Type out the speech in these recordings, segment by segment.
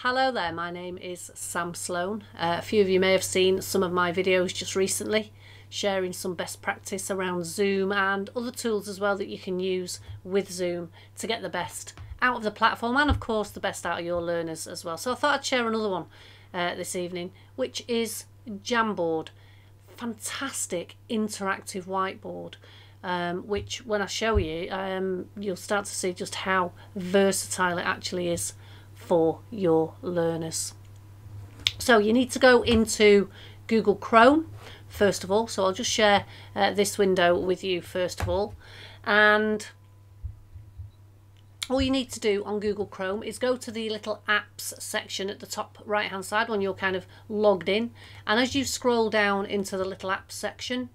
Hello there, my name is Sam Sloan. A few of you may have seen some of my videos just recently, sharing some best practice around Zoom and other tools as well that you can use with Zoom to get the best out of the platform and of course the best out of your learners as well. So I thought I'd share another one this evening, which is Jamboard. Fantastic interactive whiteboard. Which when I show you, you'll start to see just how versatile it actually is for your learners. So you need to go into Google Chrome first of all. So I'll just share this window with you first of all. And all you need to do on Google Chrome is go to the little apps section at the top right hand side when you're kind of logged in. And as you scroll down into the little apps section,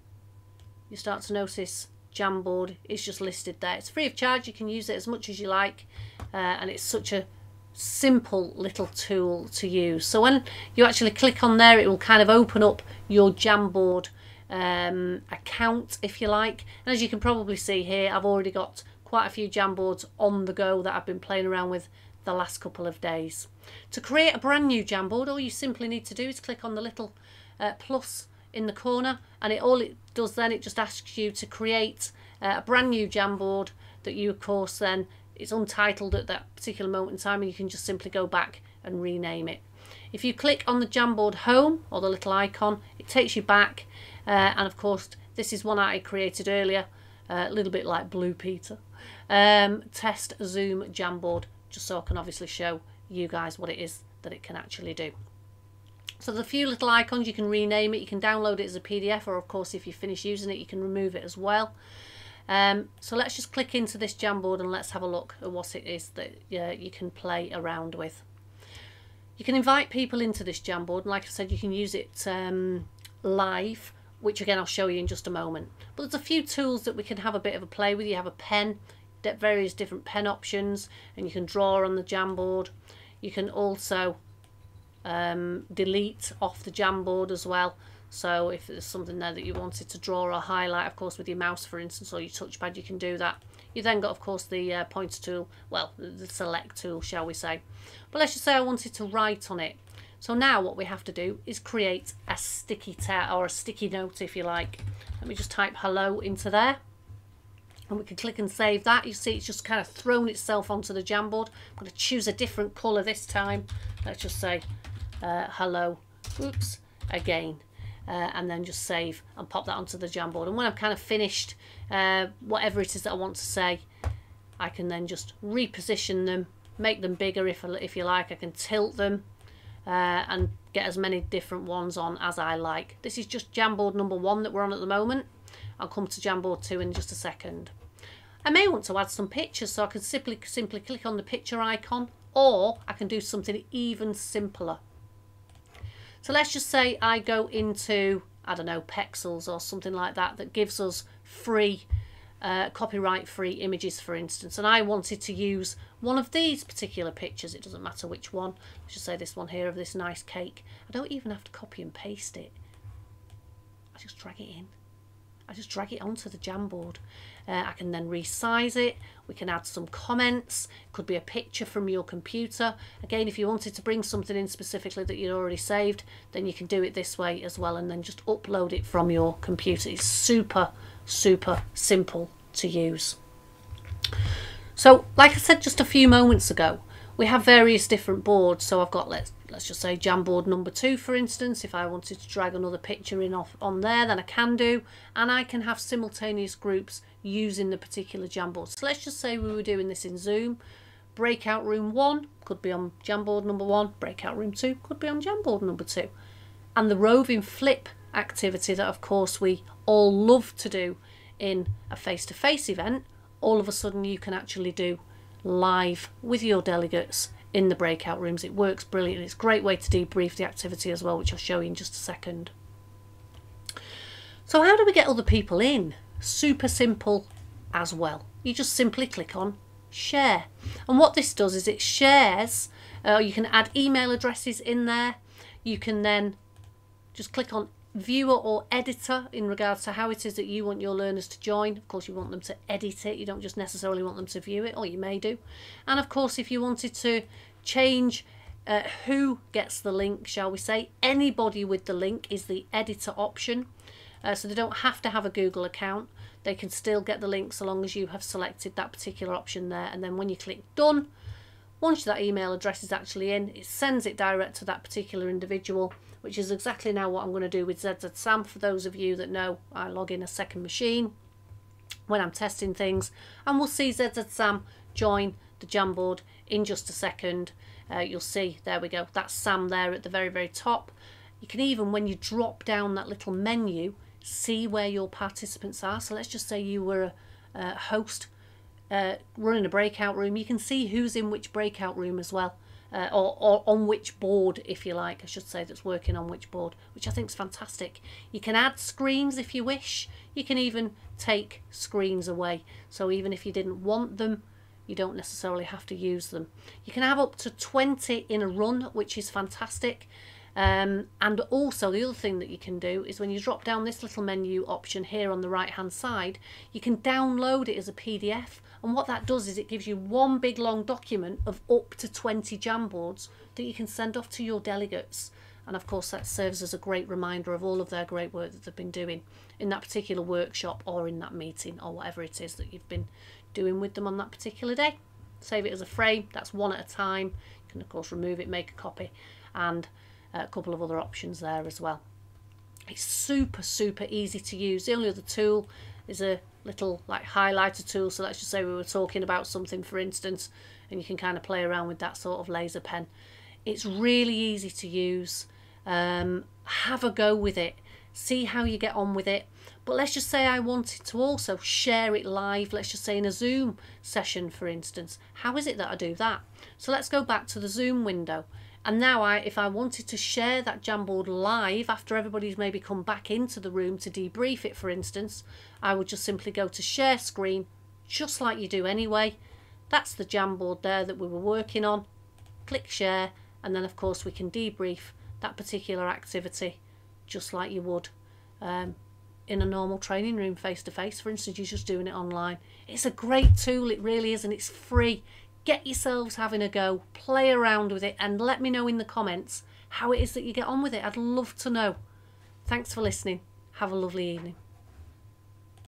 you start to notice Jamboard is just listed there. It's free of charge, you can use it as much as you like, and it's such a simple little tool to use. So when you actually click on there, it will kind of open up your Jamboard account, if you like. And as you can probably see here, I've already got quite a few Jamboards on the go that I've been playing around with the last couple of days. To create a brand new Jamboard, all you simply need to do is click on the little plus in the corner, and all it does then, it just asks you to create a brand new Jamboard that you, of course, then it's untitled at that particular moment in time, and you can just simply go back and rename it. If you click on the Jamboard home or the little icon, it takes you back, and of course this is one I created earlier, a little bit like Blue Peter. Test Zoom Jamboard, just so I can obviously show you guys what it is that it can actually do. So there's a few little icons, you can rename it, you can download it as a PDF, or of course if you finish using it you can remove it as well. So let's just click into this Jamboard and let's have a look at what it is that you can play around with. You can invite people into this Jamboard, and like I said, you can use it live, which again I'll show you in just a moment. But there's a few tools that we can have a bit of a play with. You have a pen, various different pen options, and you can draw on the Jamboard. You can also delete off the Jamboard as well. So if there's something there that you wanted to draw or highlight, of course with your mouse for instance, or your touchpad, you can do that. You then got of course the pointer tool, well the select tool shall we say. But let's just say I wanted to write on it. So now what we have to do is create a sticky or a sticky note if you like. Let me just type hello into there. And we can click and save that. You see it's just kind of thrown itself onto the Jamboard. I'm going to choose a different colour this time. Let's just say hello, oops, again. And then just save and pop that onto the Jamboard. And when I'm kind of finished, whatever it is that I want to say, I can then just reposition them, make them bigger if you like. I can tilt them and get as many different ones on as I like. This is just Jamboard number 1 that we're on at the moment. I'll come to Jamboard 2 in just a second. I may want to add some pictures, so I can simply click on the picture icon, or I can do something even simpler. So let's just say I go into, I don't know, Pexels or something like that, that gives us free, copyright free images for instance, and I wanted to use one of these particular pictures. It doesn't matter which one. Let's just say this one here of this nice cake. I don't even have to copy and paste it. I just drag it in. I just drag it onto the Jamboard. I can then resize it. We can add some comments. It could be a picture from your computer. Again, if you wanted to bring something in specifically that you'd already saved, then you can do it this way as well, and then just upload it from your computer. It's super, super simple to use. So, like I said just a few moments ago, we have various different boards. So I've got, let's just say Jamboard number 2 for instance. If I wanted to drag another picture in on there, then I can do, and I can have simultaneous groups using the particular Jamboard. So let's just say we were doing this in Zoom. Breakout room 1 could be on Jamboard number 1, breakout room 2 could be on Jamboard number 2. And the roving flip activity that of course we all love to do in a face-to-face event, all of a sudden you can actually do live with your delegates in the breakout rooms. It works brilliantly. It's a great way to debrief the activity as well, which I'll show you in just a second. So how do we get other people in? Super simple as well. You just simply click on share, and what this does is it shares. You can add email addresses in there. You can then just click on viewer or editor in regards to how it is that you want your learners to join. Of course you want them to edit it, you don't just necessarily want them to view it, or you may do. And of course if you wanted to change who gets the link, shall we say. Anybody with the link is the editor option. So they don't have to have a Google account. They can still get the link so long as you have selected that particular option there. And then when you click done, once that email address is actually in, it sends it direct to that particular individual, which is exactly now what I'm going to do with ZZ Sam. For those of you that know, I log in a second machine when I'm testing things, and we'll see ZZ Sam join the Jamboard in just a second. You'll see, there we go, that's Sam there at the very, very top. You can even, when you drop down that little menu, see where your participants are. So let's just say you were a host running a breakout room. You can see who's in which breakout room as well, or on which board, if you like, I should say, that's working on which board, which I think is fantastic. You can add screens if you wish. You can even take screens away. So even if you didn't want them, you don't necessarily have to use them. You can have up to 20 in a run, which is fantastic. And also the other thing that you can do is when you drop down this little menu option here on the right hand side, you can download it as a PDF, and what that does is it gives you one big long document of up to 20 Jamboards that you can send off to your delegates. And of course that serves as a great reminder of all of their great work that they've been doing in that particular workshop or in that meeting or whatever it is that you've been doing with them on that particular day. Save it as a frame, that's one at a time. You can of course remove it, make a copy, and a couple of other options there as well. It's super, super easy to use. The only other tool is a little like highlighter tool. So let's just say we were talking about something, for instance, and you can kind of play around with that sort of laser pen. It's really easy to use. Have a go with it. See how you get on with it. But let's just say I wanted to also share it live. Let's just say in a Zoom session, for instance. How is it that I do that? So let's go back to the Zoom window. And now if I wanted to share that Jamboard live after everybody's maybe come back into the room to debrief it, for instance, I would just simply go to share screen, just like you do anyway. That's the Jamboard there that we were working on. Click share, and then of course we can debrief that particular activity just like you would in a normal training room face to face. For instance, you're just doing it online. It's a great tool, it really is, and it's free. Get yourselves having a go, play around with it, and let me know in the comments how it is that you get on with it. I'd love to know. Thanks for listening. Have a lovely evening.